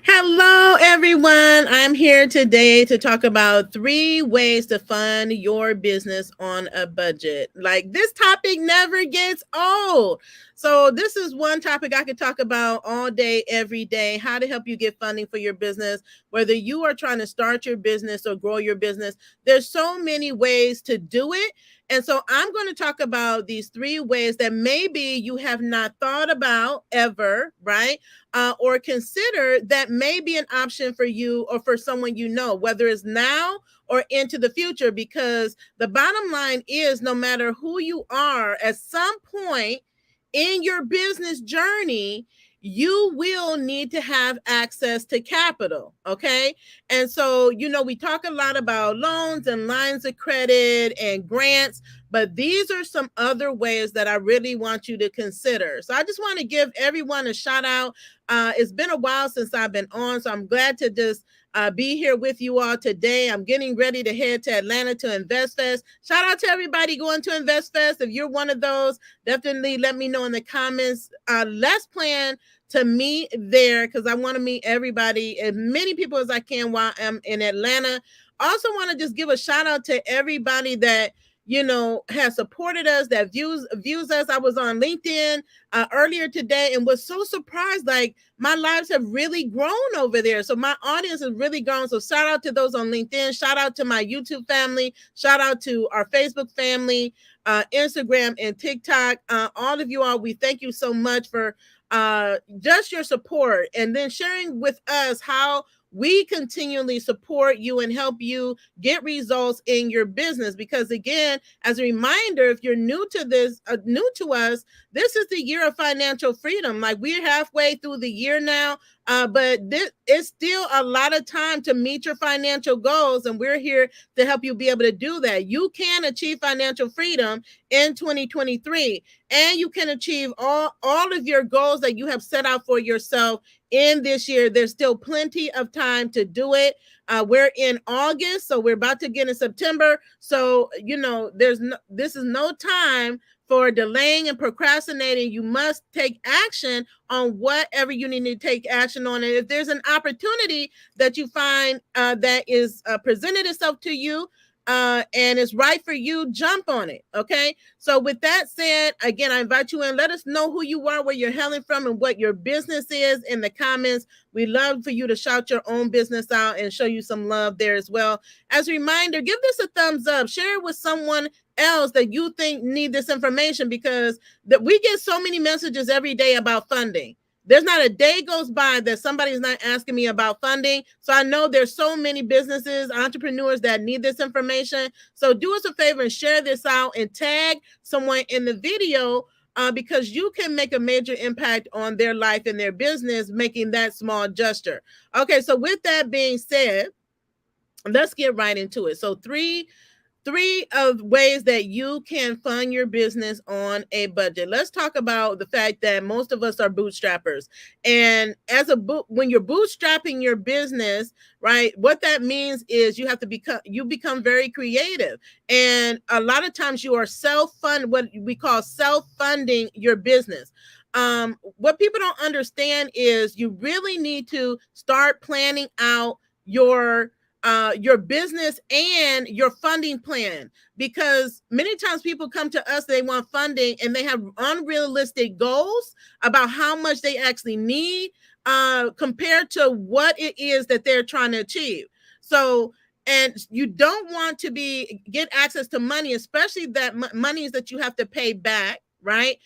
Hello, everyone. I'm here today to talk about 3 ways to fund your business on a budget. Like, this topic never gets old. So, this is one topic I could talk about all day, every day, how to help you get funding for your business, whether you are trying to start your business or grow your business. There's so many ways to do it. And so I'm going to talk about these 3 ways that maybe you have not thought about ever, right? Or consider that may be an option for you or for someone you know, whether it's now or into the future. Because the bottom line is no matter who you are, at some point in your business journey, you will need to have access to capital. Okay. And so, we talk a lot about loans and lines of credit and grants, but these are some other ways that I really want you to consider. So I just want to give everyone a shout out. It's been a while since I've been on, so I'm glad to just be here with you all today. I'm getting ready to head to Atlanta to Invest Fest. Shout out to everybody going to Invest Fest. If you're one of those, definitely let me know in the comments. Let's plan to meet there because I want to meet everybody, as many people as I can while I'm in Atlanta. Also want to just give a shout out to everybody that has supported us, that views us. I was on LinkedIn earlier today and was so surprised. Like, my lives have really grown over there. So my audience has really grown. So shout out to those on LinkedIn. Shout out to my YouTube family. Shout out to our Facebook family, Instagram and TikTok. All of you all, we thank you so much for just your support and then sharing with us how we continually support you and help you get results in your business. Because again, as a reminder, if you're new to this, new to us, this is the year of financial freedom. Like, we're halfway through the year now, but this is still a lot of time to meet your financial goals, and we're here to help you be able to do that. You can achieve financial freedom in 2023, and you can achieve all of your goals that you have set out for yourself in this year. There's still plenty of time to do it. We're in August, so we're about to get in September. So, this is no time for delaying and procrastinating. You must take action on whatever you need to take action on. And if there's an opportunity that you find that is presented itself to you, and it's right for you, jump on it. Okay. So with that said, again, I invite you in. Let us know who you are, where you're hailing from, and what your business is in the comments. We love for you to shout your own business out and show you some love there as well. As a reminder, give this a thumbs up. Share it with someone else that you think need this information, because that we get so many messages every day about funding. There's not a day goes by that somebody's not asking me about funding. So I know there's so many businesses, entrepreneurs that need this information. So do us a favor and share this out and tag someone in the video, because you can make a major impact on their life and their business, making that small gesture. Okay, so with that being said, let's get right into it. So three of ways that you can fund your business on a budget. Let's talk about the fact that most of us are bootstrappers. And when you're bootstrapping your business, right, what that means is you become very creative. And a lot of times you are what we call self-funding your business. What people don't understand is you really need to start planning out your business and your funding plan, because many times people come to us, they want funding and they have unrealistic goals about how much they actually need compared to what it is that they're trying to achieve. So, and you don't want to get access to money, especially that monies that you have to pay back, right?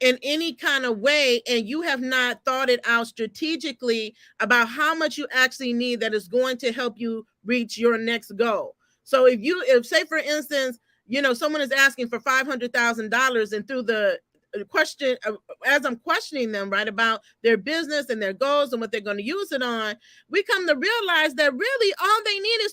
In any kind of way, and you have not thought it out strategically about how much you actually need that is going to help you reach your next goal. So if say for instance, someone is asking for $500,000, and through the question, as I'm questioning them, right, about their business and their goals and what they're going to use it on, we come to realize that really all they need is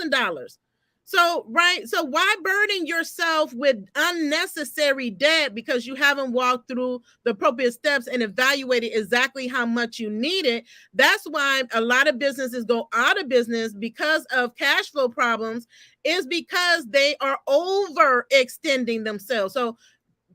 $20,000. So, right. So why burden yourself with unnecessary debt because you haven't walked through the appropriate steps and evaluated exactly how much you need it? That's why a lot of businesses go out of business because of cash flow problems, is because they are overextending themselves. So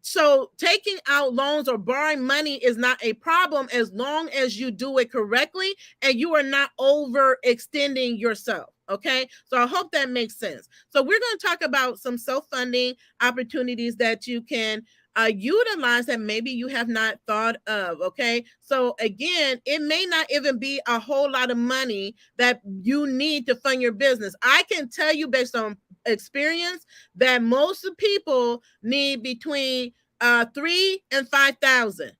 So taking out loans or borrowing money is not a problem as long as you do it correctly and you are not overextending yourself. Okay, so I hope that makes sense. So we're going to talk about some self-funding opportunities that you can utilize that maybe you have not thought of. Okay, so again, it may not even be a whole lot of money that you need to fund your business. I can tell you based on experience that most people need between 3 and 5,000.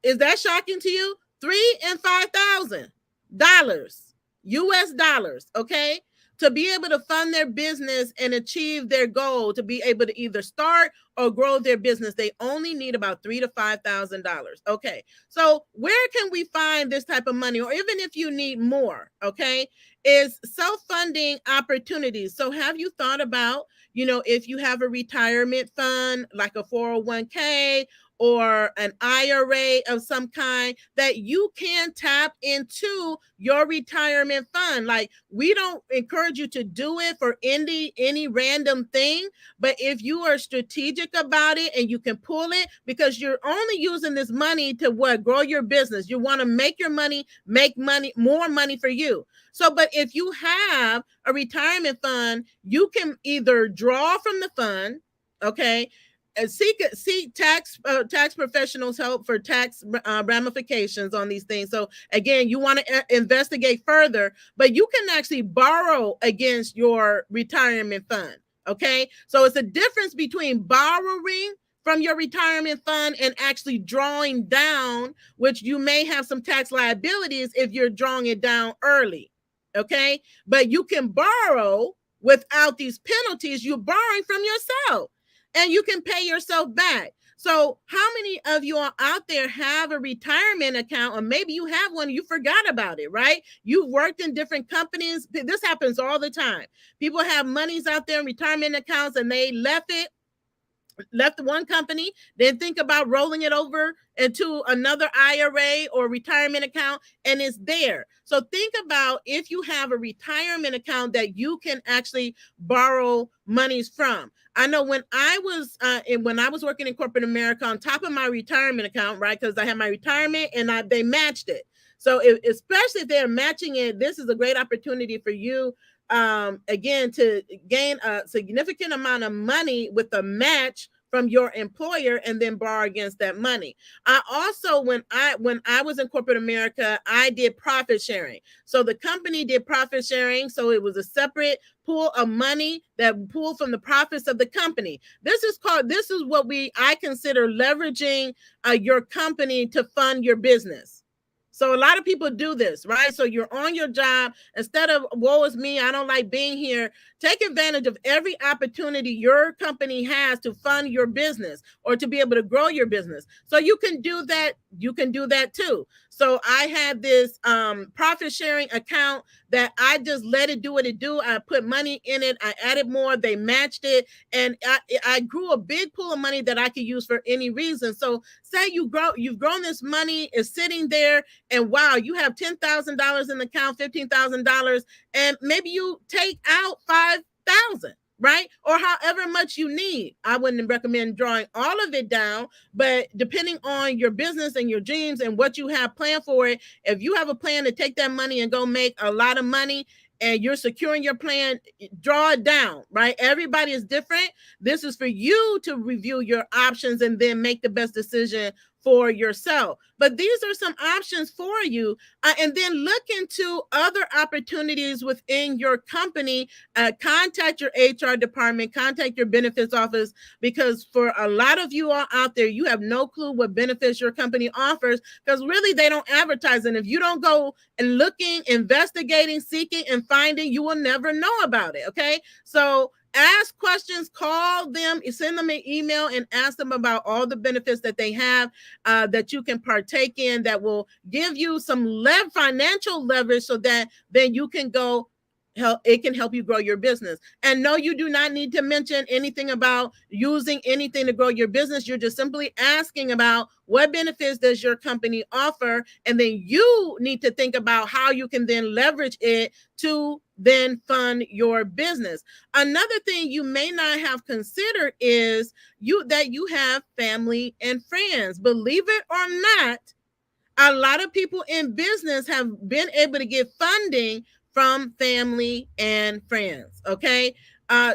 Is that shocking to you? 3 and 5,000 dollars, US dollars, okay? To be able to fund their business and achieve their goal, to be able to either start or grow their business, they only need about $3 to $5,000. Okay, so where can we find this type of money, or even if you need more? Okay, is self-funding opportunities. So have you thought about, if you have a retirement fund like a 401k or an IRA of some kind, that you can tap into your retirement fund? Like, we don't encourage you to do it for any random thing, but if you are strategic about it and you can pull it, because you're only using this money to what? Grow your business. You want to make your money, make money, more money for you. So, but if you have a retirement fund, you can either draw from the fund, okay, seek tax professionals help for tax ramifications on these things. So again, you want to investigate further, but you can actually borrow against your retirement fund. Okay, so it's a difference between borrowing from your retirement fund and actually drawing down, which you may have some tax liabilities if you're drawing it down early. Okay, but you can borrow without these penalties. You're borrowing from yourself and you can pay yourself back. So how many of you are out there have a retirement account, or maybe you have one, you forgot about it, right? You've worked in different companies. This happens all the time. People have monies out there in retirement accounts and they left one company, then think about rolling it over into another IRA or retirement account, and it's there. So think about if you have a retirement account that you can actually borrow monies from. I know when I was working in corporate America, on top of my retirement account, right? Because I had my retirement and they matched it. So especially if they're matching it, this is a great opportunity for you, again, to gain a significant amount of money with a match from your employer and then borrow against that money. I also, when I was in corporate America, I did profit sharing. So the company did profit sharing. So it was a separate pool of money that pooled from the profits of the company. This is what I consider leveraging your company to fund your business. So a lot of people do this, right? So you're on your job. Instead of, woe is me, I don't like being here, take advantage of every opportunity your company has to fund your business or to be able to grow your business. So you can do that. You can do that too. So I had this profit sharing account that I just let it do what it do. I put money in it. I added more. They matched it. And I grew a big pool of money that I could use for any reason. So say you've grown this money, is sitting there, and wow, you have $10,000 in the account, $15,000, and maybe you take out 5,000, right? Or however much you need. I wouldn't recommend drawing all of it down, but depending on your business and your dreams and what you have planned for it, if you have a plan to take that money and go make a lot of money and you're securing your plan, draw it down, right? Everybody is different. This is for you to review your options and then make the best decision for yourself. But these are some options for you. And then look into other opportunities within your company. Contact your HR department, contact your benefits office, because for a lot of you all out there, you have no clue what benefits your company offers, because really they don't advertise. And if you don't go and looking, investigating, seeking, and finding, you will never know about it. Okay. So ask questions, call them, send them an email, and ask them about all the benefits that they have that you can partake in, that will give you some financial leverage, so that then you can go it can help you grow your business. And no, you do not need to mention anything about using anything to grow your business. You're just simply asking about what benefits does your company offer, and then you need to think about how you can then leverage it to then fund your business. Another thing you may not have considered is you have family and friends. Believe it or not, a lot of people in business have been able to get funding from family and friends. Okay.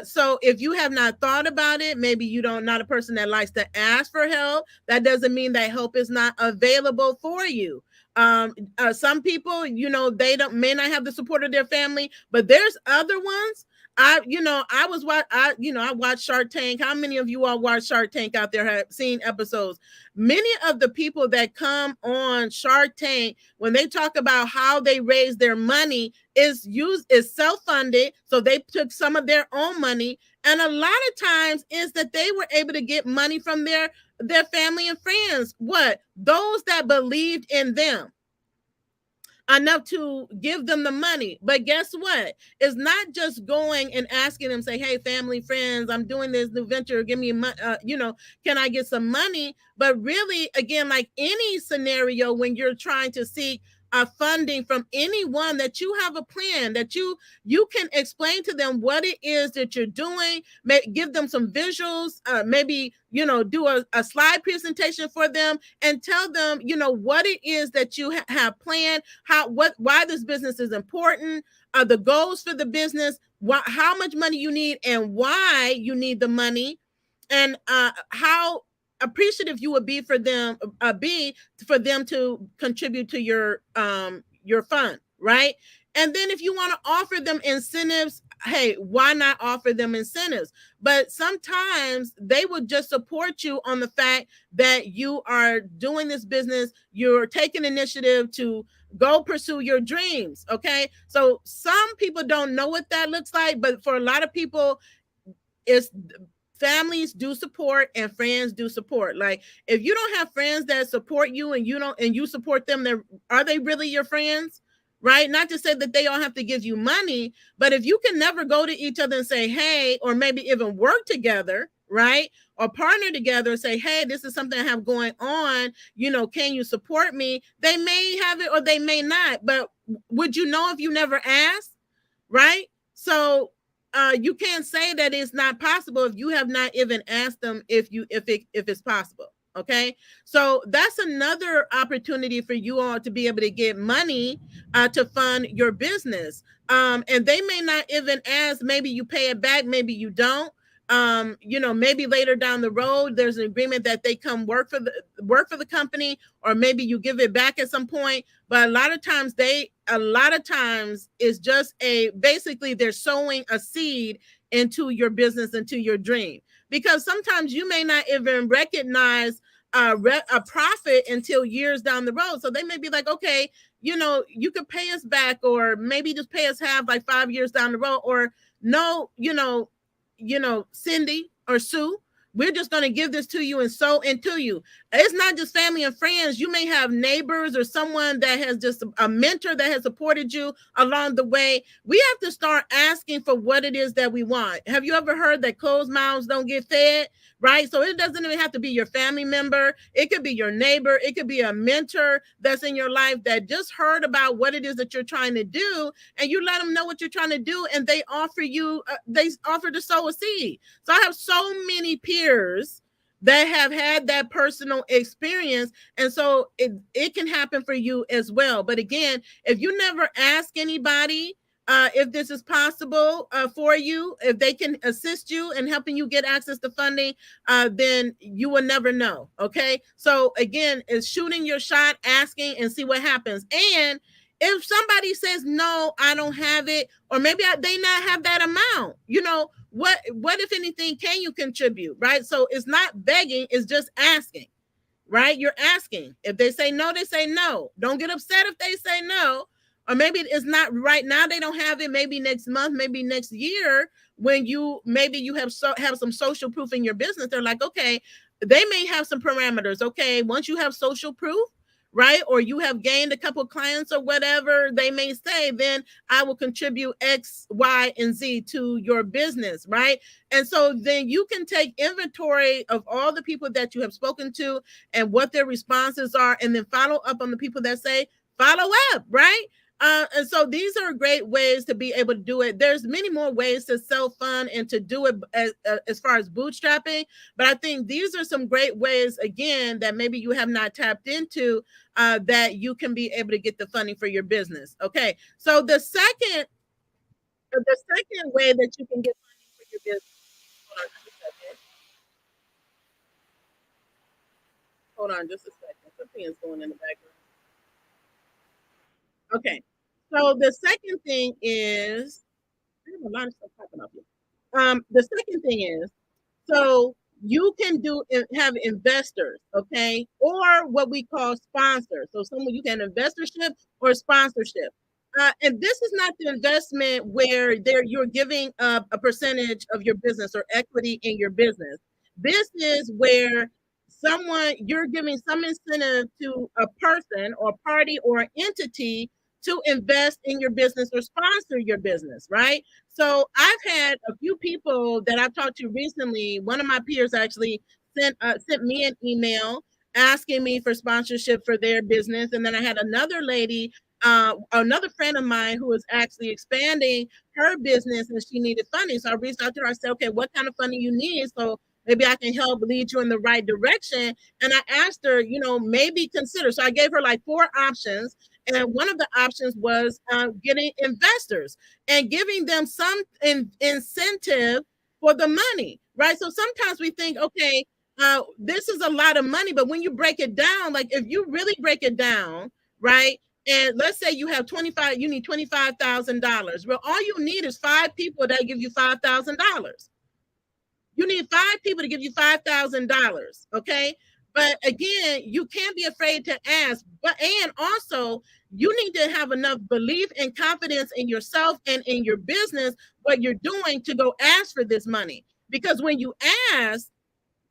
So if you have not thought about it, maybe you don't not a person that likes to ask for help. That doesn't mean that help is not available for you. Some people, they don't may not have the support of their family, but there's other ones. I watched Shark Tank. How many of you all watch Shark Tank out there have seen episodes? Many of the people that come on Shark Tank, when they talk about how they raise their money, is self-funded. So they took some of their own money. And a lot of times is that they were able to get money from their family and friends. What? Those that believed in them enough to give them the money. But guess what? It's not just going and asking them, say, hey, family, friends, I'm doing this new venture. Give me can I get some money? But really, again, like any scenario, when you're trying to seek funding from anyone, that you have a plan, that you can explain to them what it is that you're doing, give them some visuals, maybe do a slide presentation for them, and tell them what it is that you have planned, why this business is important, the goals for the business, how much money you need and why you need the money, and how appreciative you would be for them to contribute to your fund, right? And then if you want to offer them incentives, hey, why not offer them incentives? But sometimes they will just support you on the fact that you are doing this business, you're taking initiative to go pursue your dreams. Okay, so some people don't know what that looks like, but for a lot of people, it's families do support and friends do support. Like if you don't have friends that support you and you support them, then are they really your friends? Right? Not to say that they all have to give you money, but if you can never go to each other and say, hey, or maybe even work together, right? Or partner together and say, hey, this is something I have going on, can you support me? They may have it or they may not, but would you know if you never asked? Right? So you can't say that it's not possible if you have not even asked them if it's possible. Okay, so that's another opportunity for you all to be able to get money to fund your business. And they may not even ask. Maybe you pay it back, maybe you don't. Maybe later down the road there's an agreement that they come work for the company, or maybe you give it back at some point. But a lot of times it's just basically they're sowing a seed into your business, into your dream, because sometimes you may not even recognize a profit until years down the road. So they may be like, okay, you could pay us back, or maybe just pay us half, like 5 years down the road, or no, Cindy or Sue, we're just going to give this to you and sow into you. It's not just family and friends. You may have neighbors or someone that has just a mentor that has supported you along the way. We have to start asking for what it is that we want. Have you ever heard that closed mouths don't get fed? Right? So it doesn't even have to be your family member. It could be your neighbor. It could be a mentor that's in your life that just heard about what it is that you're trying to do, and you let them know what you're trying to do, and they offer to sow a seed. So I have so many peers that have had that personal experience, and so it can happen for you as well. But again, if you never ask anybody if this is possible for you, if they can assist you in helping you get access to funding, then you will never know. Okay, so again, it's shooting your shot, asking, and see what happens. And if somebody says no, I don't have it, or maybe they not have that amount, what if anything can you contribute? Right? So it's not begging, it's just asking. Right? You're asking. If they say no, they say no. Don't get upset if they say no. Or maybe it's not right now, they don't have it, maybe next month, maybe next year, when you have some social proof in your business. They're like, okay, they may have some parameters. Okay, once you have social proof, right, or you have gained a couple of clients or whatever, they may say, then I will contribute X, Y, and Z to your business, right? And so then you can take inventory of all the people that you have spoken to and what their responses are, and then follow up on the people that say follow up, right? And so these are great ways to be able to do it. There's many more ways to self-fund and to do it as far as bootstrapping, but I think these are some great ways, again, that maybe you have not tapped into, that you can be able to get the funding for your business. Okay, so the second way that you can get funding for your business. Hold on just a second. Hold on just a second. Something is going in the background. Okay, so the second thing is, I have a lot of stuff popping up here. The second thing is, so you can have investors, okay, or what we call sponsors. So someone, you can investorship or sponsorship. And this is not the investment where you're giving a percentage of your business or equity in your business. This is where you're giving some incentive to a person or party or entity to invest in your business or sponsor your business, right? So I've had a few people that I've talked to recently. One of my peers actually sent me an email asking me for sponsorship for their business, and then I had another lady, another friend of mine, who was actually expanding her business and she needed funding. So I reached out to her. I said, "Okay, what kind of funding you need? So maybe I can help lead you in the right direction." And I asked her, maybe consider. So I gave her like four options. And one of the options was getting investors and giving them some incentive for the money, right? So sometimes we think, okay, this is a lot of money, but when you break it down, like if you really break it down, right? And let's say you need $25,000. Well, all you need is five people that give you $5,000. You need five people to give you $5,000. Okay. But again, you can't be afraid to ask. And also, you need to have enough belief and confidence in yourself and in your business, what you're doing, to go ask for this money. Because when you ask,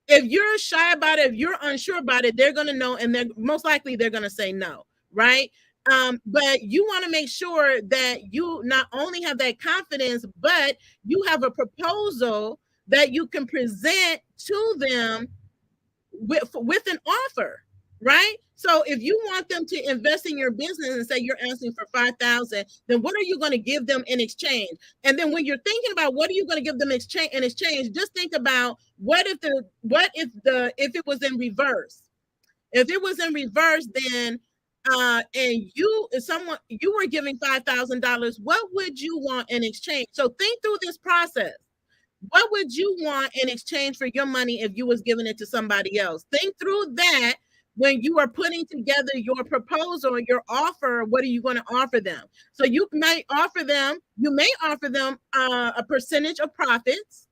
if you're shy about it, if you're unsure about it, they're going to know, and they're most likely they're going to say no, right? But you want to make sure that you not only have that confidence, but you have a proposal that you can present to them with an offer, right? So if you want them to invest in your business and say you're asking for 5,000, then what are you going to give them in exchange? And then when you're thinking about what are you going to give them in exchange, just think about if it was in reverse. If it was in reverse, then and you were giving $5,000, what would you want in exchange? So think through this process. What would you want in exchange for your money if you was giving it to somebody else? Think through that when you are putting together your proposal or your offer. What are you going to offer them? So you may offer them a percentage of profits,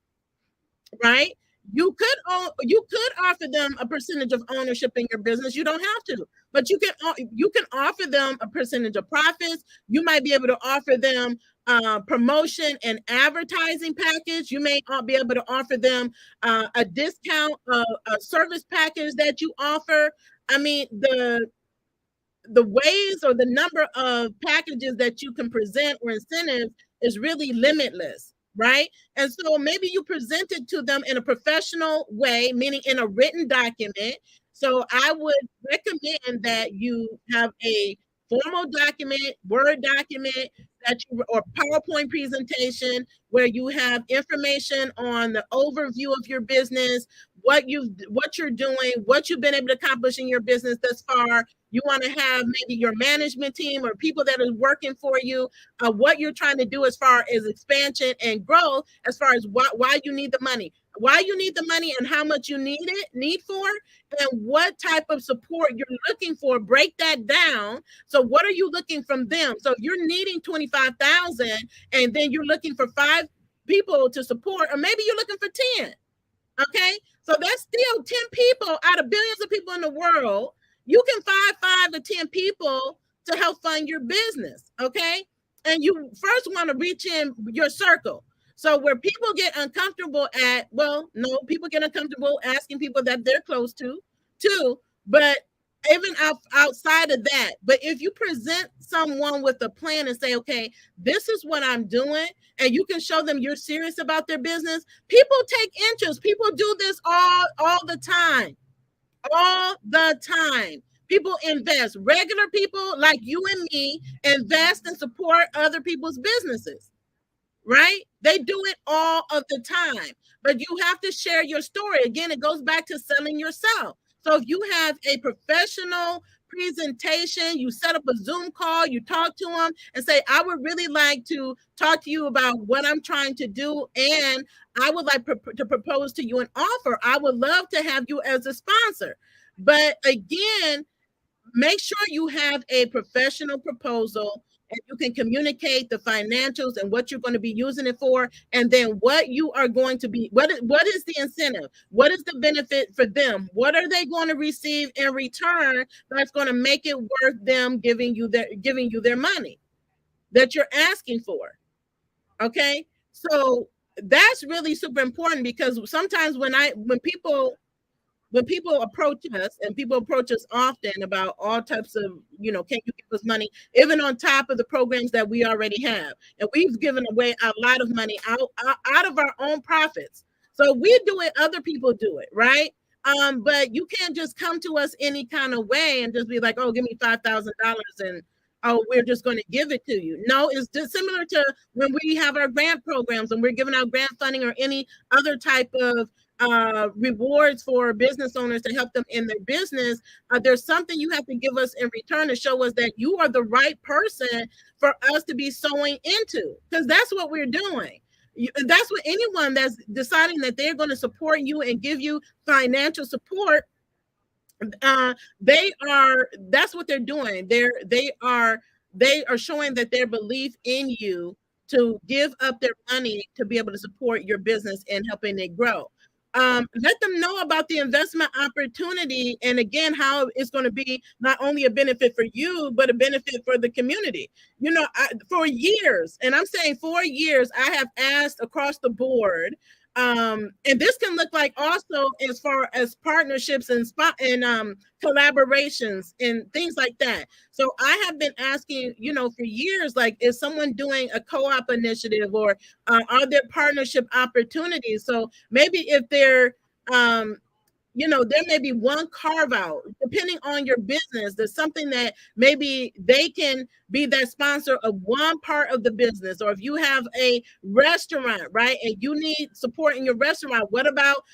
right? You could offer them a percentage of ownership in your business. You don't have to, but you can offer them a percentage of profits. You might be able to offer them promotion and advertising package. You may be able to offer them a discount, a service package that you offer. I mean, the ways or the number of packages that you can present or incentives is really limitless, right? And so maybe you present it to them in a professional way, meaning in a written document. So I would recommend that you have a formal document, Word document, or PowerPoint presentation, where you have information on the overview of your business, what you're doing, what you've been able to accomplish in your business thus far. You want to have maybe your management team or people that are working for you, what you're trying to do as far as expansion and growth, as far as why you need the money, and how much you need for, and what type of support you're looking for. Break that down. So what are you looking from them? So if you're needing 25,000 and then you're looking for five people to support, or maybe you're looking for 10. Okay, so that's still 10 people out of billions of people in the world. You can find 5 to 10 people to help fund your business. Okay, and you first want to reach in your circle. So where people get uncomfortable people get uncomfortable asking people that they're close to too, but even outside of that. But if you present someone with a plan and say, okay, this is what I'm doing, and you can show them you're serious about their business, people take interest. People do this all the time. All the time. People invest. Regular people like you and me invest and support other people's businesses, right? They do it all of the time, but you have to share your story. Again, it goes back to selling yourself. So if you have a professional presentation, you set up a Zoom call, you talk to them and say, I would really like to talk to you about what I'm trying to do, and I would like to propose to you an offer. I would love to have you as a sponsor. But again, make sure you have a professional proposal and you can communicate the financials and what you're going to be using it for, and then what you are going to be, what is the incentive, what is the benefit for them, what are they going to receive in return that's going to make it worth them giving you their money that you're asking for. Okay, so that's really super important, because sometimes when people approach us, and people approach us often about all types of, can you give us money, even on top of the programs that we already have. And we've given away a lot of money out of our own profits. So we do it, other people do it, right? But you can't just come to us any kind of way and just be like, oh, give me $5,000 and oh, we're just going to give it to you. No, it's just similar to when we have our grant programs and we're giving out grant funding or any other type of rewards for business owners to help them in their business. There's something you have to give us in return to show us that you are the right person for us to be sowing into, because that's what we're doing. That's what anyone that's deciding that they're going to support you and give you financial support, that's what they're doing. They are showing that their belief in you to give up their money to be able to support your business and helping it grow. Let them know about the investment opportunity, and again, how it's going to be not only a benefit for you, but a benefit for the community. For years, and I'm saying for years, I have asked across the board, and this can look like also as far as partnerships and collaborations and things like that. So I have been asking, for years, like, is someone doing a co-op initiative, or are there partnership opportunities? So maybe if they're there may be one carve out, depending on your business. There's something that maybe they can be that sponsor of one part of the business. Or if you have a restaurant, right, and you need support in your restaurant, what about,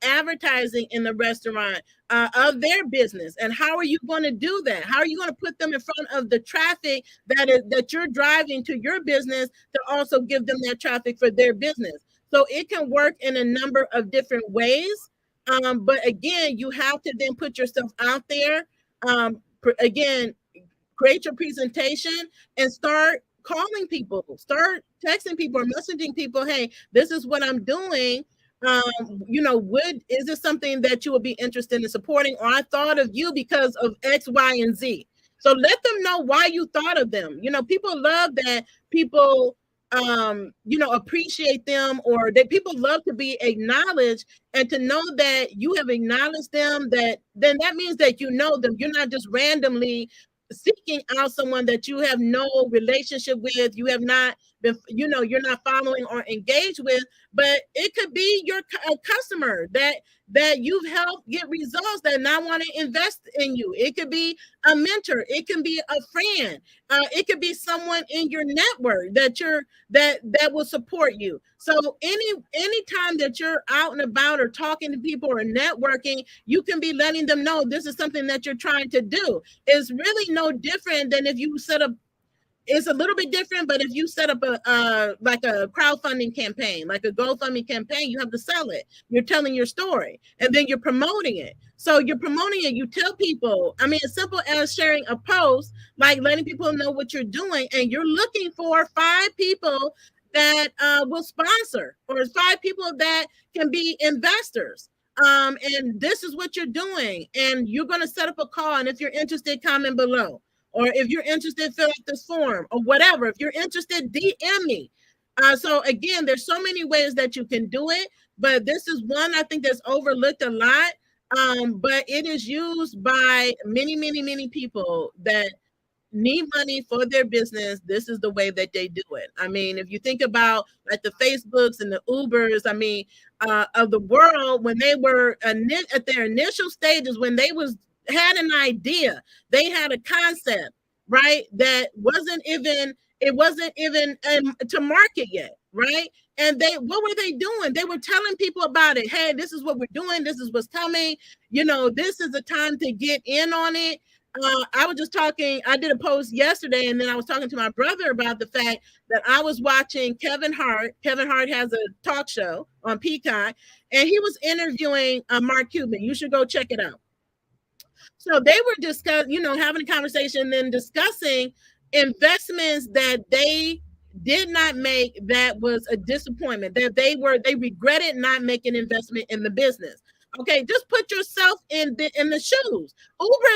advertising in the restaurant of their business? And how are you going to do that? How are you going to put them in front of the traffic that you're driving to your business to also give them that traffic for their business? So it can work in a number of different ways. But again, you have to then put yourself out there. Again, create your presentation and start calling people, start texting people or messaging people. Hey, this is what I'm doing. Is this something that you would be interested in supporting? Or I thought of you because of X, Y, and Z. So let them know why you thought of them. People love that people appreciate them, or that people love to be acknowledged, and to know that you have acknowledged them, then that means that you know them. You're not just randomly seeking out someone that you have no relationship with, you have not been, you're not following or engaged with, but it could be your customer that you've helped get results, that now want to invest in you. It could be a mentor, it can be a friend, it could be someone in your network that will support you. So any time that you're out and about or talking to people or networking, you can be letting them know this is something that you're trying to do. It's really no different than if you set up. It's a little bit different, but if you set up like a crowdfunding campaign, like a GoFundMe campaign, you have to sell it. You're telling your story, and then you're promoting it. So you're promoting it. You tell people. I mean, as simple as sharing a post, like letting people know what you're doing, and you're looking for 5 people that will sponsor, or 5 people that can be investors. And this is what you're doing, and you're going to set up a call. And if you're interested, comment below. Or if you're interested, fill out this form, or whatever. If you're interested, DM me. So again, there's so many ways that you can do it, but this is one I think that's overlooked a lot. But it is used by many, many, many people that need money for their business. This is the way that they do it. I mean, if you think about like the Facebooks and the Ubers, I mean, of the world, when they were at their initial stages, when they was had an idea. They had a concept, right? That wasn't even, it wasn't even to market yet, right? And what were they doing? They were telling people about it. Hey, this is what we're doing. This is what's coming. This is the time to get in on it. I was just talking, I did a post yesterday, and then I was talking to my brother about the fact that I was watching Kevin Hart. Kevin Hart has a talk show on Peacock, and he was interviewing Mark Cuban. You should go check it out. So they were discussing, having a conversation, then discussing investments that they did not make, that was a disappointment, that they regretted not making investment in the business. Okay, just put yourself in the shoes. Uber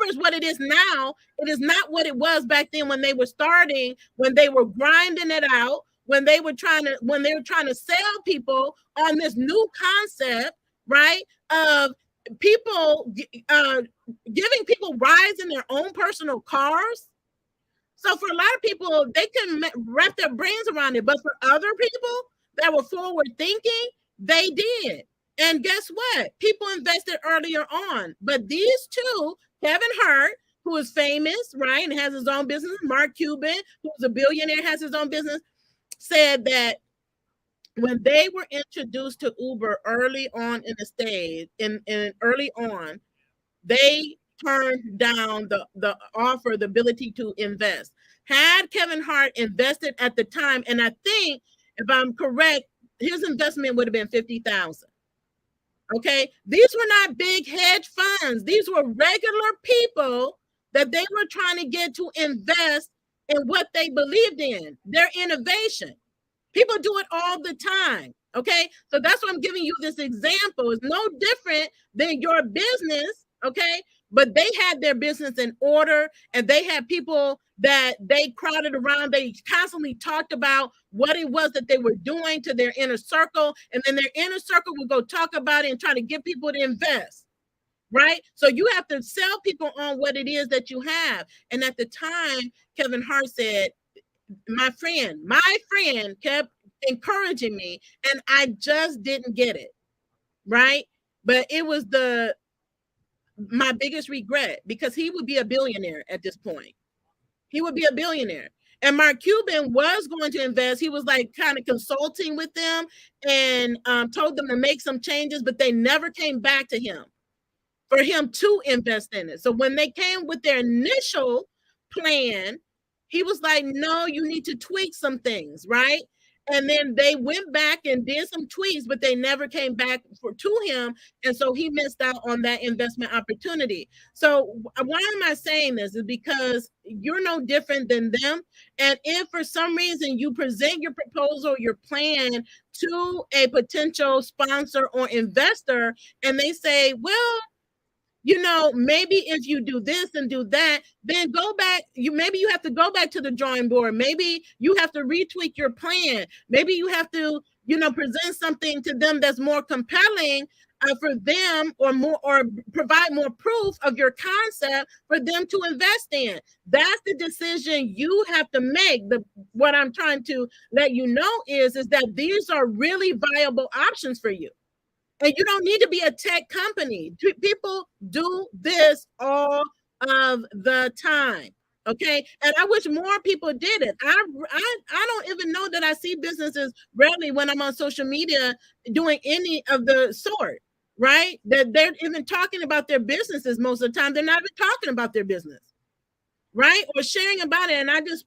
is what it is now. It is not what it was back then when they were starting, when they were grinding it out, when they were trying to sell people on this new concept, right? Of people giving people rides in their own personal cars. So for a lot of people, they can wrap their brains around it, but for other people that were forward thinking, they did. And guess what? People invested earlier on. But these two, Kevin Hart, who is famous, right, and has his own business, Mark Cuban, who's a billionaire, has his own business, said that when they were introduced to Uber early on in the stage, early on, they turned down the offer, the ability to invest. Had Kevin Hart invested at the time, and I think, if I'm correct, his investment would have been $50,000. Okay, these were not big hedge funds. These were regular people that they were trying to get to invest in what they believed in, their innovation. People do it all the time. Okay, so that's why I'm giving you this example. It's no different than your business. Okay, but they had their business in order, and they had people that they crowded around. They constantly talked about what it was that they were doing to their inner circle, and then their inner circle would go talk about it and try to get people to invest. Right? So you have to sell people on what it is that you have. And at the time, Kevin Hart said, my friend kept encouraging me, and I just didn't get it. Right? But it was my biggest regret, because he would be a billionaire at this point. He would be a billionaire. And Mark Cuban was going to invest. He was like kind of consulting with them and told them to make some changes, but they never came back to him for him to invest in it. So when they came with their initial plan, he was like, no, you need to tweak some things, right? And then they went back and did some tweaks, but they never came back to him. And so he missed out on that investment opportunity. So why am I saying this? Is because you're no different than them. And if for some reason you present your proposal, your plan to a potential sponsor or investor, and they say, well, maybe if you do this and do that, then go back. Maybe you have to go back to the drawing board. Maybe you have to retweak your plan. Maybe you have to, present something to them that's more compelling for them, or provide more proof of your concept for them to invest in. That's the decision you have to make. What I'm trying to let you know is that these are really viable options for you. And you don't need to be a tech company. People do this all of the time. Okay. And I wish more people did it. I don't even know that I see businesses rarely when I'm on social media doing any of the sort, right? That they're even talking about their businesses most of the time. They're not even talking about their business, right? Or sharing about it. And I just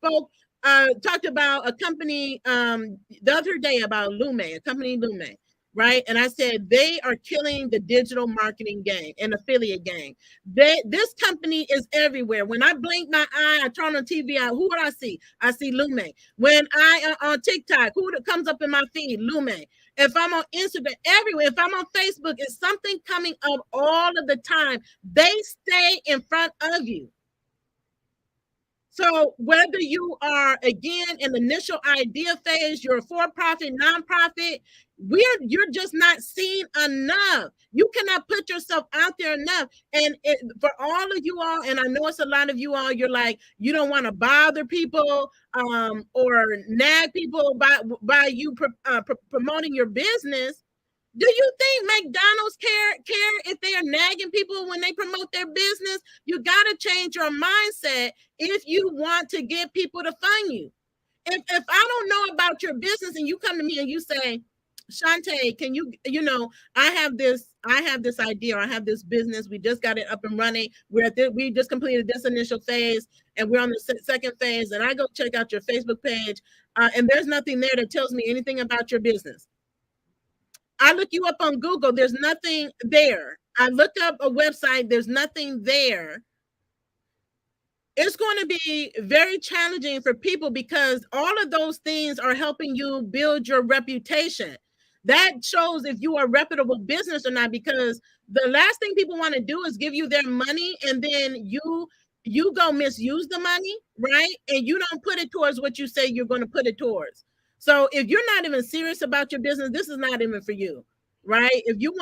talked about a company the other day, about a company Lume. Right. And I said, they are killing the digital marketing game and affiliate game. This company is everywhere. When I blink my eye, I turn on TV, who do I see? I see Lume. When I on TikTok, who comes up in my feed? Lume. If I'm on Instagram, everywhere. If I'm on Facebook, it's something coming up all of the time. They stay in front of you. So whether you are, again, in the initial idea phase, you're a for-profit, nonprofit, you're just not seen enough. You cannot put yourself out there enough. And for all of you all, and I know it's a lot of you all, you're like, you don't want to bother people or nag people by you promoting your business. Do you think McDonald's care if they are nagging people when they promote their business? You got to change your mindset if you want to get people to fund you. If I don't know about your business and you come to me and you say, Shantae, can I have this idea, or I have this business, we just got it up and running. We just completed this initial phase and we're on the second phase, and I go check out your Facebook page, and there's nothing there that tells me anything about your business. I look you up on Google, there's nothing there. I looked up a website, there's nothing there. It's going to be very challenging for people because all of those things are helping you build your reputation. That shows if you are a reputable business or not, because the last thing people want to do is give you their money and then you go misuse the money, right? And you don't put it towards what you say you're going to put it towards. So if you're not even serious about your business, this is not even for you, right? If you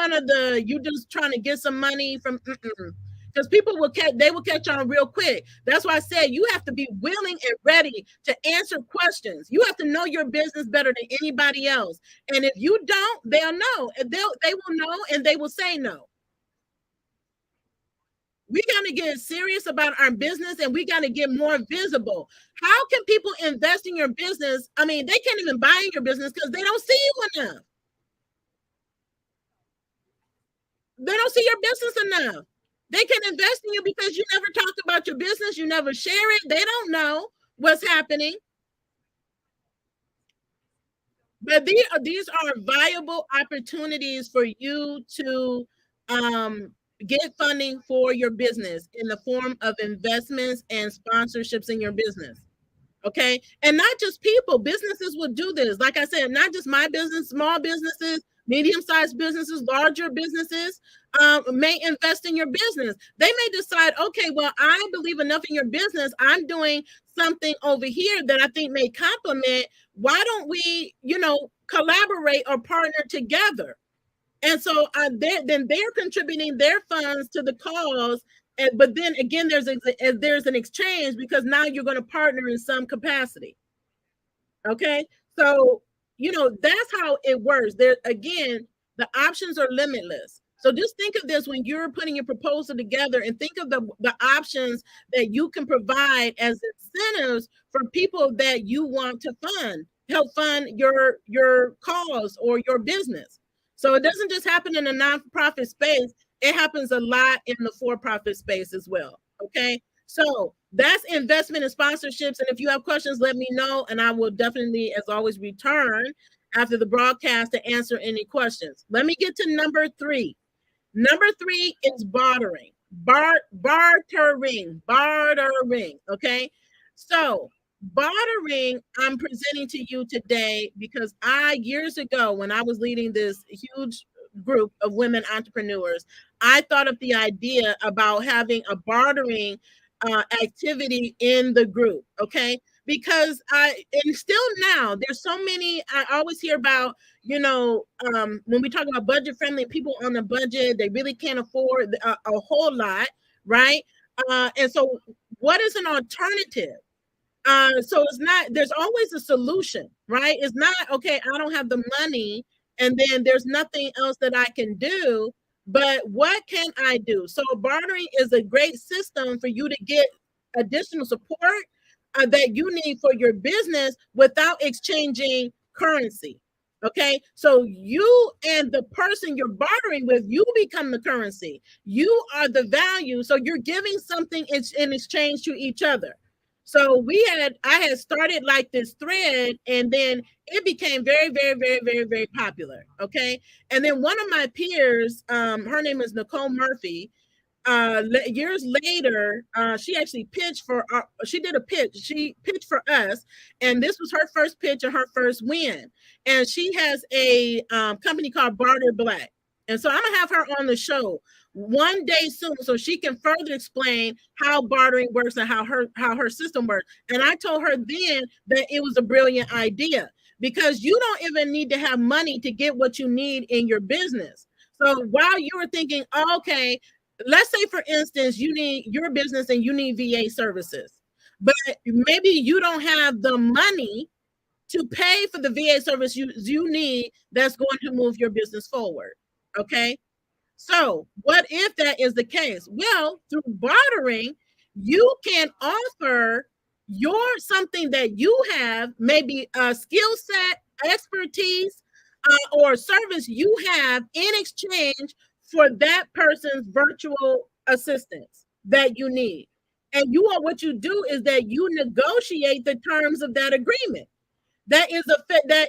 you just trying to get some money from, because people will catch on real quick. That's why I said you have to be willing and ready to answer questions. You have to know your business better than anybody else. And if you don't, they'll know. They will know and they will say no. We got to get serious about our business and we got to get more visible. How can people invest in your business? I mean, they can't even buy in your business because they don't see you enough. They don't see your business enough. They can invest in you because you never talk about your business. You never share it. They don't know what's happening. But these are viable opportunities for you to get funding for your business in the form of investments and sponsorships in your business. Okay. And not just people, businesses will do this. Like I said, not just my business, small businesses, medium-sized businesses, larger businesses may invest in your business. They may decide, okay, well, I believe enough in your business. I'm doing something over here that I think may complement. Why don't we, collaborate or partner together? And so then they're contributing their funds to the cause. But then again, there's an exchange because now you're going to partner in some capacity. Okay. So, that's how it works. There again, the options are limitless. So just think of this when you're putting your proposal together and think of the options that you can provide as incentives for people that you want to help fund your cause or your business. So it doesn't just happen in a nonprofit space. It happens a lot in the for-profit space as well. Okay. So that's investment and sponsorships. And if you have questions, let me know. And I will definitely, as always, return after the broadcast to answer any questions. Let me get to number 3. Number 3 is bartering. Bartering. Okay. So bartering, I'm presenting to you today because years ago, when I was leading this huge group of women entrepreneurs, I thought of the idea about having a bartering activity in the group. Okay. Because and still now there's so many, I always hear about, when we talk about budget friendly, people on a budget, they really can't afford a whole lot. Right. And so what is an alternative? So it's not, there's always a solution, right? It's not, okay, I don't have the money and then there's nothing else that I can do, but what can I do? So bartering is a great system for you to get additional support that you need for your business without exchanging currency. Okay, so you and the person you're bartering with, you become the currency. You are the value. So you're giving something in exchange to each other. So I had started like this thread, and then it became very, very, very, very, very popular. Okay. And then one of my peers, her name is Nicole Murphy. Years later, she actually she did a pitch. She pitched for us, and this was her first pitch and her first win. And she has a company called Barter Black. And so I'm gonna have her on the show one day soon so she can further explain how bartering works and how her system works. And I told her then that it was a brilliant idea because you don't even need to have money to get what you need in your business. So while you were thinking, okay, let's say for instance, you need your business and you need VA services, but maybe you don't have the money to pay for the VA service you need that's going to move your business forward. Okay. So, what if that is the case? Well, through bartering, you can offer your something that you have, maybe a skill set, expertise, or service you have in exchange for that person's virtual assistance that you need. And what you do is that you negotiate the terms of that agreement. That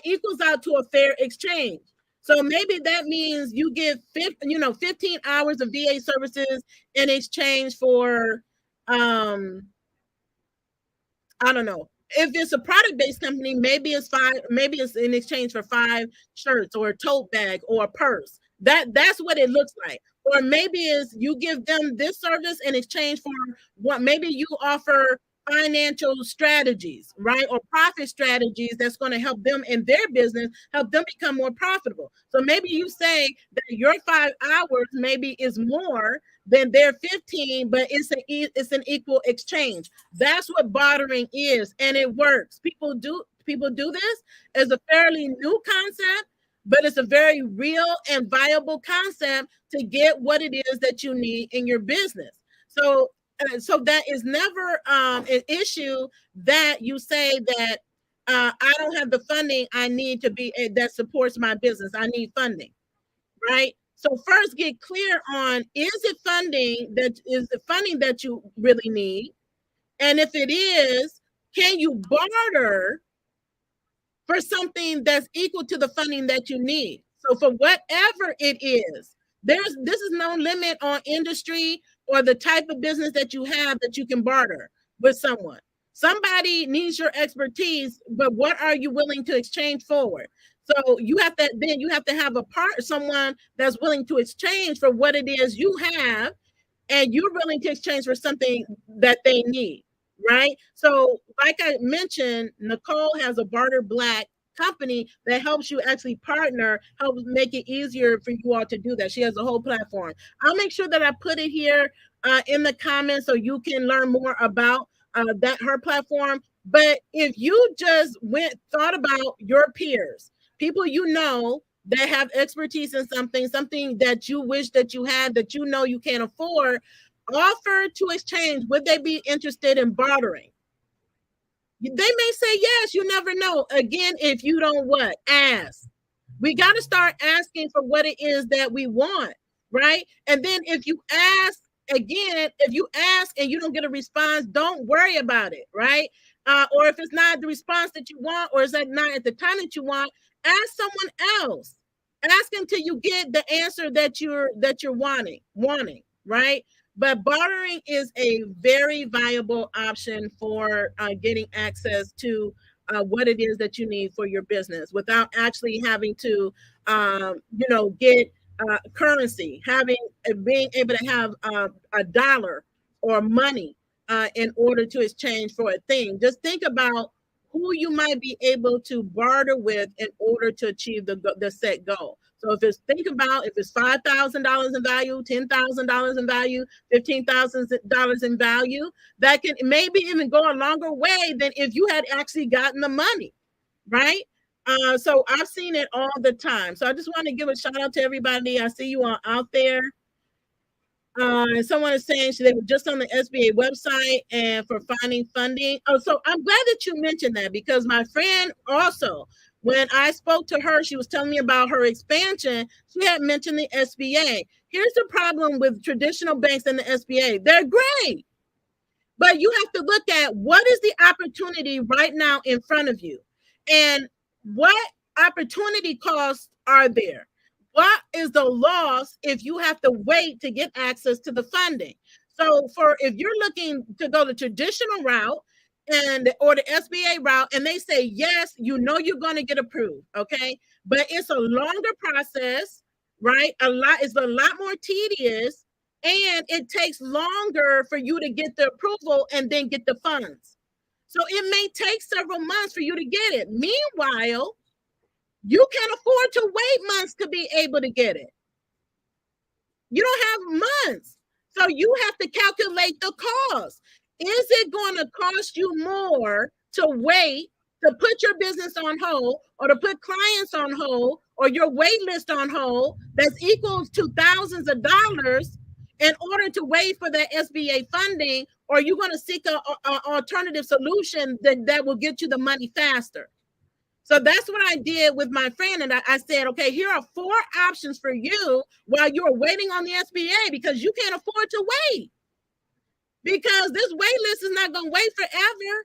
equals out to a fair exchange. So maybe that means you give 15 hours of VA services in exchange for I don't know. If it's a product-based company, maybe it's in exchange for 5 shirts or a tote bag or a purse. That's what it looks like. Or maybe is you give them this service in exchange for what maybe you offer financial strategies, right? Or profit strategies that's going to help them in their business, help them become more profitable. So maybe you say that your 5 hours maybe is more than their 15, but it's an equal exchange. That's what bartering is, and it works. People do this as a fairly new concept, but it's a very real and viable concept to get what it is that you need in your business. So that is never an issue that you say that I don't have the funding I need to be that supports my business. I need funding, right? So first get clear on is it funding that you really need? And if it is, can you barter for something that's equal to the funding that you need? So for whatever it is, this is no limit on industry or the type of business that you have that you can barter with someone. Somebody needs your expertise, but what are you willing to exchange for? So you have to have someone that's willing to exchange for what it is you have, and you're willing to exchange for something that they need, right? So, like I mentioned, Nicole has a Barter Black company that helps you actually partner, helps make it easier for you all to do that. She has a whole platform. I'll make sure that I put it here in the comments so you can learn more about that her platform. But if you just thought about your peers, people you know that have expertise in something that you wish that you had that you know you can't afford, offer to exchange. Would they be interested in bartering? They may say yes. You never know. Again, if you don't ask. We got to start asking for what it is that we want, right? And then if you ask and you don't get a response, don't worry about it, right? Or if it's not the response that you want, or is that not at the time that you want, ask someone else. Ask until you get the answer that you're wanting, right? But bartering is a very viable option for getting access to what it is that you need for your business without actually having to, get currency, being able to have a dollar or money in order to exchange for a thing. Just think about who you might be able to barter with in order to achieve the set goal. So if it's $5,000 in value, $10,000 in value, $15,000 in value, that can maybe even go a longer way than if you had actually gotten the money, right? So I've seen it all the time. So I just want to give a shout out to everybody. I see you all out there. And someone is saying they were just on the SBA website and for finding funding. Oh, so I'm glad that you mentioned that, because my friend also, when I spoke to her, she was telling me about her expansion. She had mentioned the SBA. Here's the problem with traditional banks and the SBA. They're great, but you have to look at what is the opportunity right now in front of you, and what opportunity costs are there. What is the loss if you have to wait to get access to the funding? So if you're looking to go the traditional route or the SBA route, and they say yes, you're going to get approved, okay? But it's a longer process, right? It's a lot more tedious, and it takes longer for you to get the approval and then get the funds. So it may take several months for you to get it. Meanwhile, you can't afford to wait months to be able to get it. You don't have months. So you have to calculate the cost. Is it going to cost you more to wait to put your business on hold or to put clients on hold or your wait list on hold that's equal to thousands of dollars in order to wait for that SBA funding, or you're going to seek a alternative solution that will get you the money faster. So that's what I did with my friend. And I said, okay, here are 4 options for you while you're waiting on the SBA, because you can't afford to wait, because this wait list is not going to wait forever.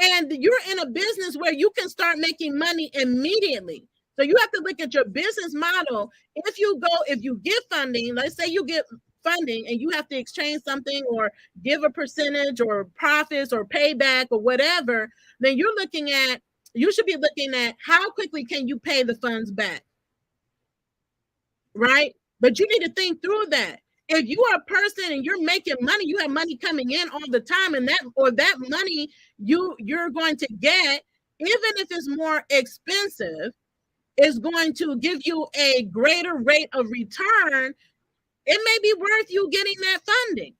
And you're in a business where you can start making money immediately. So you have to look at your business model. If you get funding, let's say you get funding and you have to exchange something or give a percentage or profits or payback or whatever, then you should be looking at how quickly can you pay the funds back, right? But you need to think through that. If you are a person and you're making money, you have money coming in all the time, and that money you're going to get, even if it's more expensive, is going to give you a greater rate of return. It may be worth you getting that funding.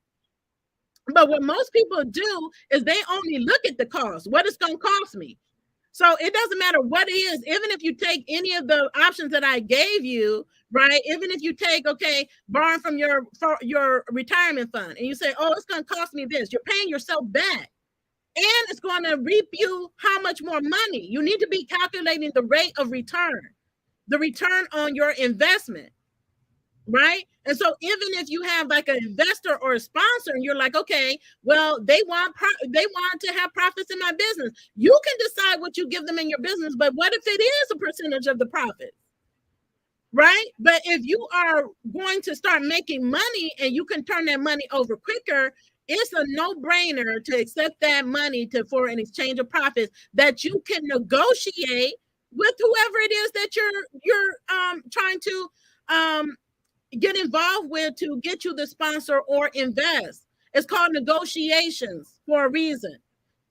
But what most people do is they only look at the cost, what it's going to cost me. So it doesn't matter what it is, even if you take any of the options that I gave you, right? Even if you take, okay, borrowing from your retirement fund, and you say, oh, it's going to cost me this, you're paying yourself back. And it's going to reap you how much more money. You need to be calculating the rate of return, the return on your investment, right? And so even if you have like an investor or a sponsor and you're like, okay, well, they want to have profits in my business. You can decide what you give them in your business, but what if it is a percentage of the profit? Right? But if you are going to start making money and you can turn that money over quicker, it's a no-brainer to accept that money for an exchange of profits that you can negotiate with whoever it is that you're trying to get involved with to get you the sponsor or invest. It's called negotiations for a reason.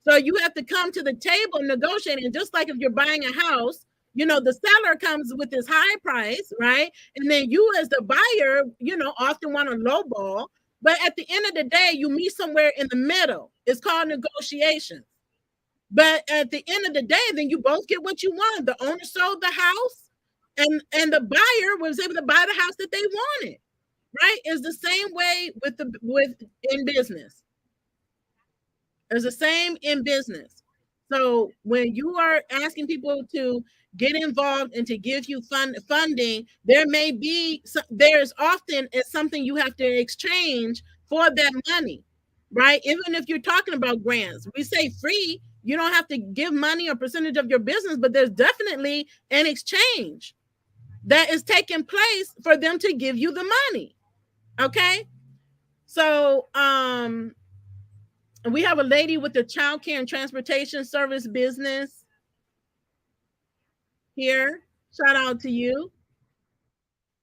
So you have to come to the table negotiating. Just like if you're buying a house, the seller comes with this high price, right? And then you as the buyer, often want a low ball. But at the end of the day, you meet somewhere in the middle. It's called negotiation. But at the end of the day, then you both get what you want. The owner sold the house, and the buyer was able to buy the house that they wanted, right? It's the same way in business. It's the same in business. So when you are asking people to get involved and to give you funding, there's often something you have to exchange for that money, right? Even if you're talking about grants, we say free, you don't have to give money or percentage of your business, but there's definitely an exchange that is taking place for them to give you the money. Okay. So we have a lady with the child care and transportation service business here. Shout out to you.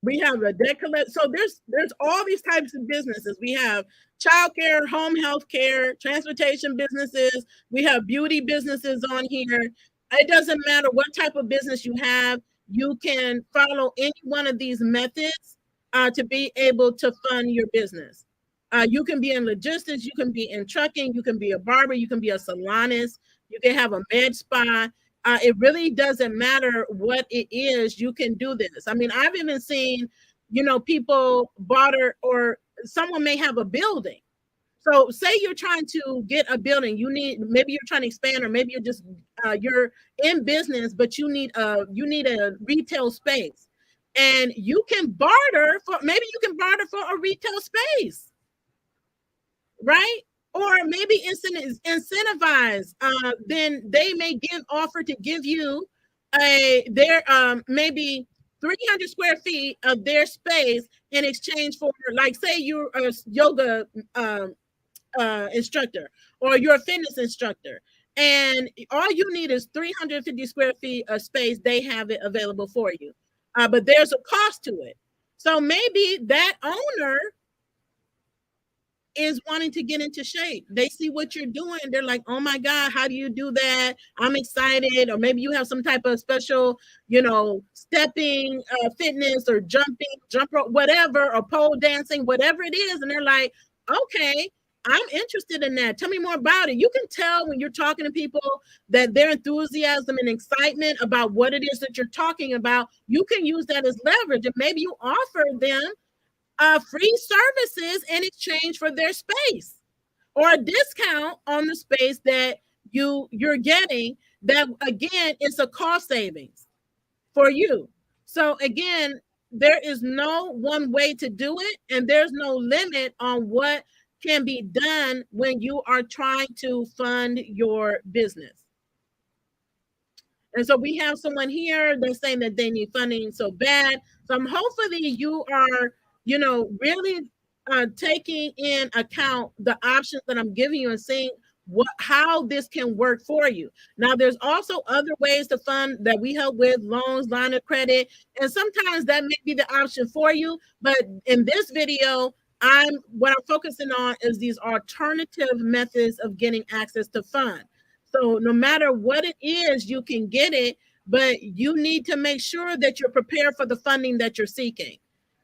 We have a debt collector. So there's all these types of businesses. We have childcare, home health care, transportation businesses. We have beauty businesses on here. It doesn't matter what type of business you have. You can follow any one of these methods to be able to fund your business. You can be in logistics. You can be in trucking. You can be a barber. You can be a salonist. You can have a med spa. It really doesn't matter what it is. You can do this. I mean, I've even seen, people barter, or someone may have a building. So say you're trying to get a building, maybe you're trying to expand, or maybe you're in business, but you need a retail space, and you can barter for a retail space, right? Or maybe incentivize. Then they may offer to give you their maybe 300 square feet of their space in exchange for, like, say you're a yoga instructor or you're a fitness instructor, and all you need is 350 square feet of space. They have it available for you, but there's a cost to it. So maybe that owner is wanting to get into shape. They see what you're doing. They're like, oh my God, how do you do that? I'm excited. Or maybe you have some type of special, stepping fitness or jumping, jump rope, whatever, or pole dancing, whatever it is. And they're like, okay, I'm interested in that. Tell me more about it. You can tell when you're talking to people that their enthusiasm and excitement about what it is that you're talking about. You can use that as leverage, and maybe you offer them free services in exchange for their space, or a discount on the space that you're getting. That again is a cost savings for you. So again, there is no one way to do it, and there's no limit on what can be done when you are trying to fund your business. And so we have someone here that's saying that they need funding so bad. So I'm hopefully you are, really taking in account the options that I'm giving you and seeing how this can work for you. Now, there's also other ways to fund that we help with: loans, line of credit, and sometimes that may be the option for you. But in this video, what I'm focusing on is these alternative methods of getting access to funds. So no matter what it is, you can get it, but you need to make sure that you're prepared for the funding that you're seeking,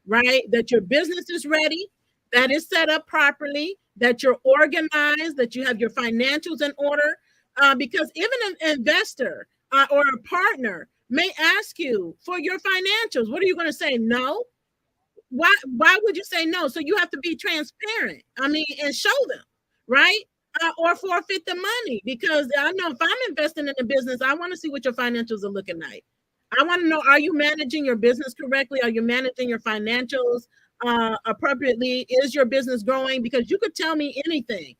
right? That your business is ready, that is set up properly, that you're organized, that you have your financials in order. Because even an investor or a partner may ask you for your financials. What are you going to say? No? Why would you say no? So you have to be transparent. I mean, and show them, right? Or forfeit the money, because I know if I'm investing in a business, I want to see what your financials are looking like. I want to know, are you managing your business correctly? Are you managing your financials appropriately? Is your business growing? Because you could tell me anything,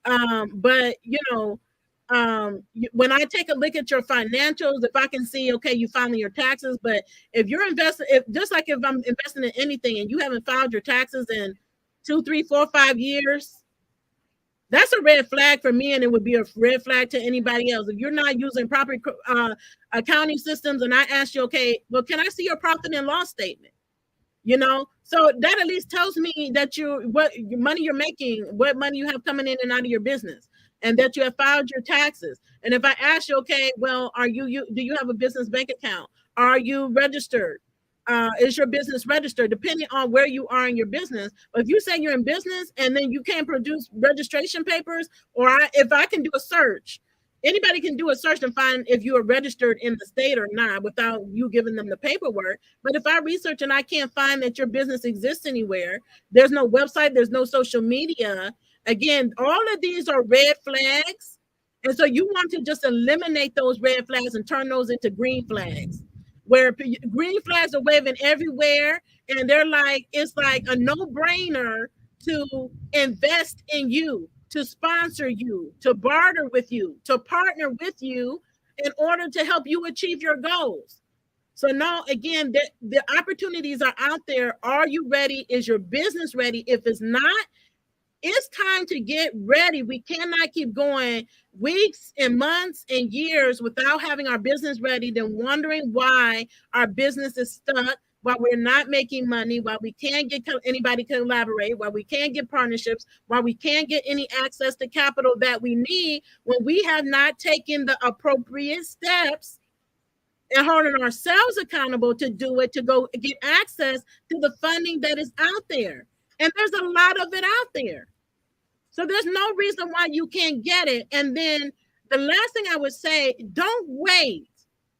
but when I take a look at your financials, if I can see, okay, you filing your taxes, but if you're investing, just like if I'm investing in anything and you haven't filed your taxes in 2, 3, 4, 5 years, that's a red flag for me, and it would be a red flag to anybody else. If you're not using proper accounting systems, and I ask you, okay, well, can I see your profit and loss statement? So that at least tells me that what money you're making, what money you have coming in and out of your business, and that you have filed your taxes. And if I ask you, okay, well, do you have a business bank account? Are you registered? Is your business registered? Depending on where you are in your business. But if you say you're in business and then you can't produce registration papers, or if I can do a search, anybody can do a search and find if you are registered in the state or not without you giving them the paperwork. But if I research and I can't find that your business exists anywhere, there's no website, there's no social media. Again, all of these are red flags. And so you want to just eliminate those red flags and turn those into green flags, where green flags are waving everywhere. And it's like a no-brainer to invest in you, to sponsor you, to barter with you, to partner with you in order to help you achieve your goals. So now, again, the opportunities are out there. Are you ready? Is your business ready? If it's not, it's time to get ready. We cannot keep going weeks and months and years without having our business ready, then wondering why our business is stuck, why we're not making money, why we can't get anybody to collaborate, why we can't get partnerships, why we can't get any access to capital that we need, when we have not taken the appropriate steps and holding ourselves accountable to do it, to go get access to the funding that is out there. And there's a lot of it out there. So there's no reason why you can't get it. And then the last thing I would say, don't wait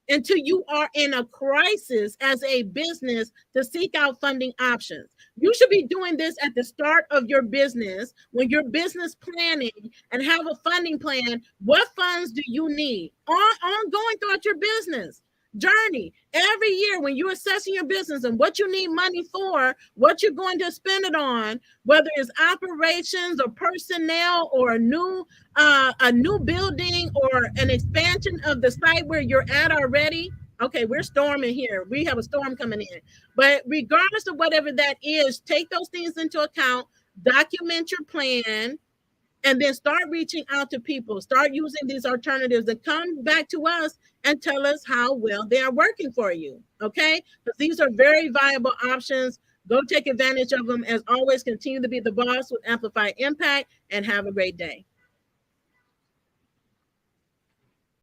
until you are in a crisis as a business to seek out funding options. You should be doing this at the start of your business, when you're business planning and have a funding plan. What funds do you need ongoing throughout your business journey? Every year when you're assessing your business and what you need money for, what you're going to spend it on, whether it's operations or personnel or a new building or an expansion of the site where you're at already. Okay, we're storming here. We have a storm coming in. But regardless of whatever that is, take those things into account, document your plan, and then start reaching out to people. Start using these alternatives and come back to us and tell us how well they are working for you, okay? Because these are very viable options. Go take advantage of them. As always, continue to be the boss with Amplified Impact, and have a great day.